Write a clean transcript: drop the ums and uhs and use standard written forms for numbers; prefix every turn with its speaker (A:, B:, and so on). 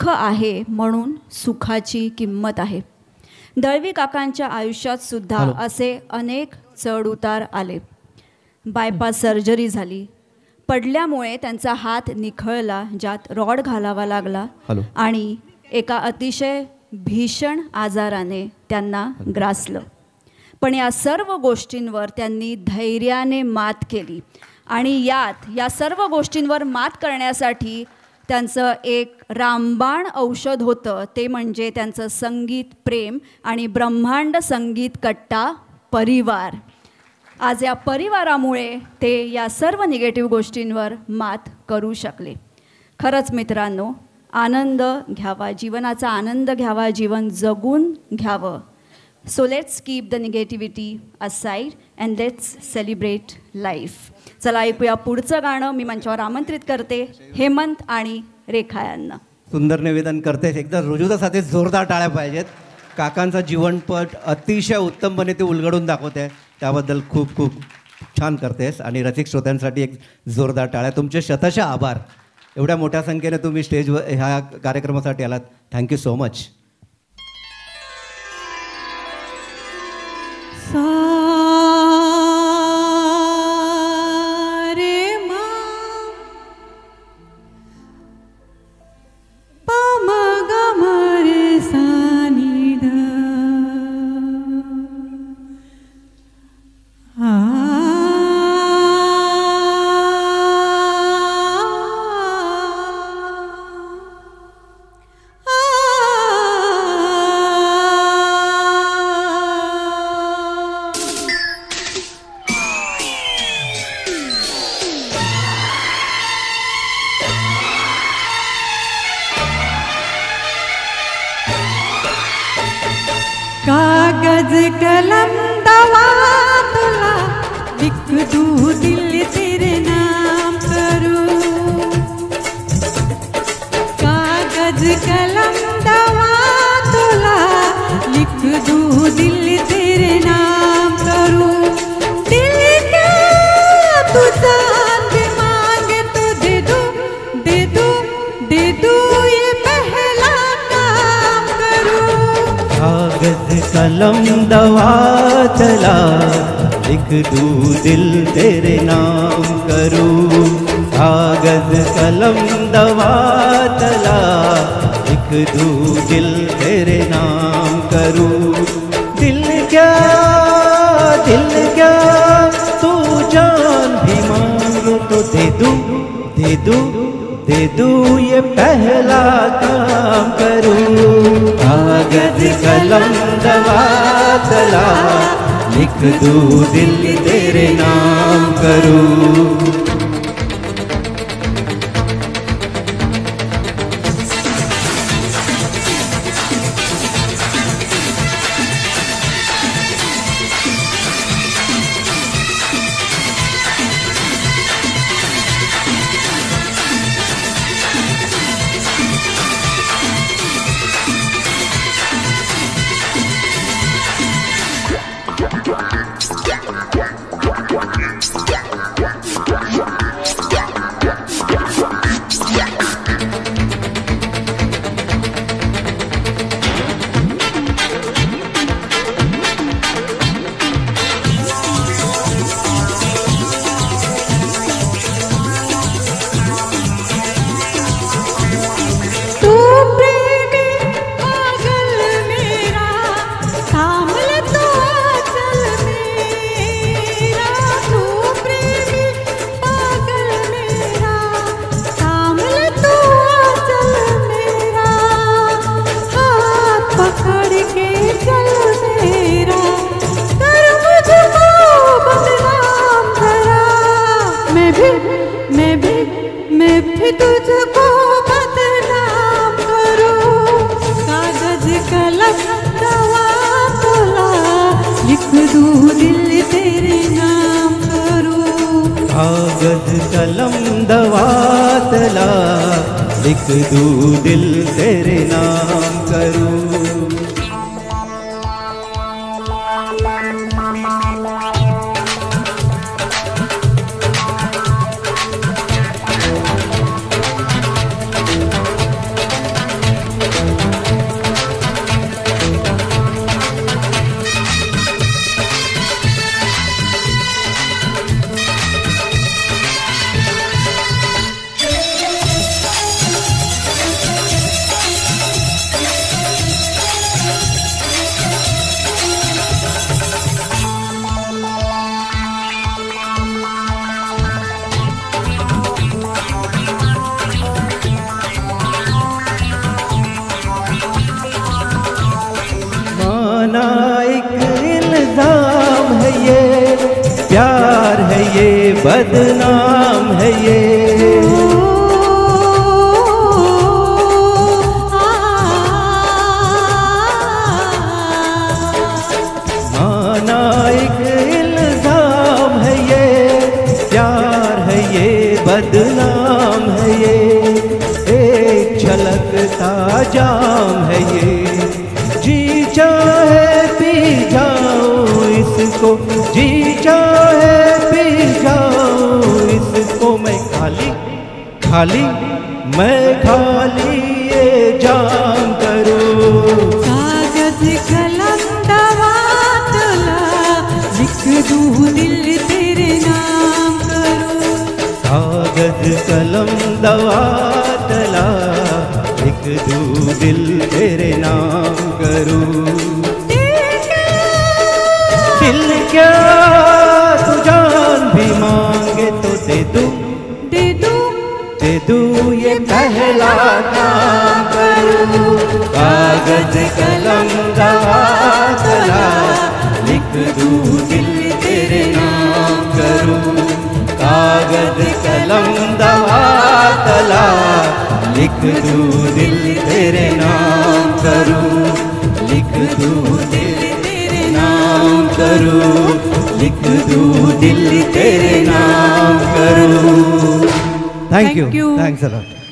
A: दुःख आहे म्हणून सुखाची किंमत आहे. दळवी काकांच्या आयुष्यात सुद्धा असे अनेक चढ उतार आले. बायपास सर्जरी झाली, पडल्यामुळे त्यांचा हात निखळला, ज्यात रॉड घालावा लागला आणि एका अतिशय भीषण आजाराने त्यांना ग्रासलं. पण या सर्व गोष्टींवर त्यांनी धैर्याने मात केली आणि या सर्व गोष्टींवर मात करण्यासाठी त्यांचं एक रामबाण औषध होतं, ते म्हणजे त्यांचं संगीत प्रेम आणि ब्रह्मांड संगीत कट्टा परिवार. आज या परिवारामुळे ते या सर्व निगेटिव्ह गोष्टींवर मात करू शकले. खरंच मित्रांनो, आनंद घ्यावा, जीवनाचा आनंद घ्यावा, जीवन जगून घ्यावं. So let's keep the negativity aside and let's celebrate life. चला ऐकूया पुढचं गाणं. मी मंचावर आमंत्रित करते हेमंत आणि रेखा यांना.
B: सुंदर निवेदन करतेस, एकदा रुजुतासाठी जोरदार टाळ्या पाहिजेत. काकांचा जीवनपट अतिशय उत्तमपणे ते उलगडून दाखवते, त्याबद्दल खूप खूप छान करतेस. आणि रसिक श्रोत्यांसाठी एक जोरदार टाळ्या. तुमचे शतशः आभार. एवढ्या मोठ्या संख्येने तुम्ही स्टेजवर ह्या कार्यक्रमासाठी आलात. Thank you so much.
C: कागज कलम दवा तुला लिख दूँ, दिल तेरे नाम करूँ. कागज कलम दवा तुला लिख दूँ, दिल तेरे नाम करूँ. दिल क्या तू जान के मांगे तो दे दूँ, दे दूँ, दे दूँ, ये पहला काम करूँ.
B: कागज कलम दवा चला लिख दूँ, दिल तेरे नाम करूँ. कागज कलम दवा चला लिख दूँ, दिल तेरे नाम करूँ. दिल क्या तू जान भी मांगे तो दे दूँ, दे दूँ, दे दूँ, ये पहला काम करूँ. कागज कलम दवा चला लिख दूँ, दिल तेरे नाम करूँ. कागज कलम दवा तला लिख दूँ, दिल तेरे नाम करूँ. बदनाम है ये। माना एक इल्जाम है ये, प्यार है ये बदनाम है ये, एक झलकता जाम है ये। जी चाहे पी जाओ इसको, जी चाहे पी जाओ इसको, मैं खाली खाली मैं खाली ये जाम करूं।
C: कागज कलम दवा तोला, लिख दूं दिल तेरे नाम करूं।
B: कागज कलम दवा तला, लिख दूं दिल तेरे नाम करूं। दिल क्या तू जान भी मांगे तो दे दूं,
C: दे दूं
B: दे दूं ये पहला काम करूं। कागज कलम दवा तला, लिख दूं दिल तेरे नाम करूं। कागज कलम दवा तला, लिख दूं दिल तेरे नाम करूं। लिख दूं दिल तेरे नाम करूं, लिख दूं दिल तेरे नाम करूं। Thank you,
C: Thank you.
B: Thanks a lot.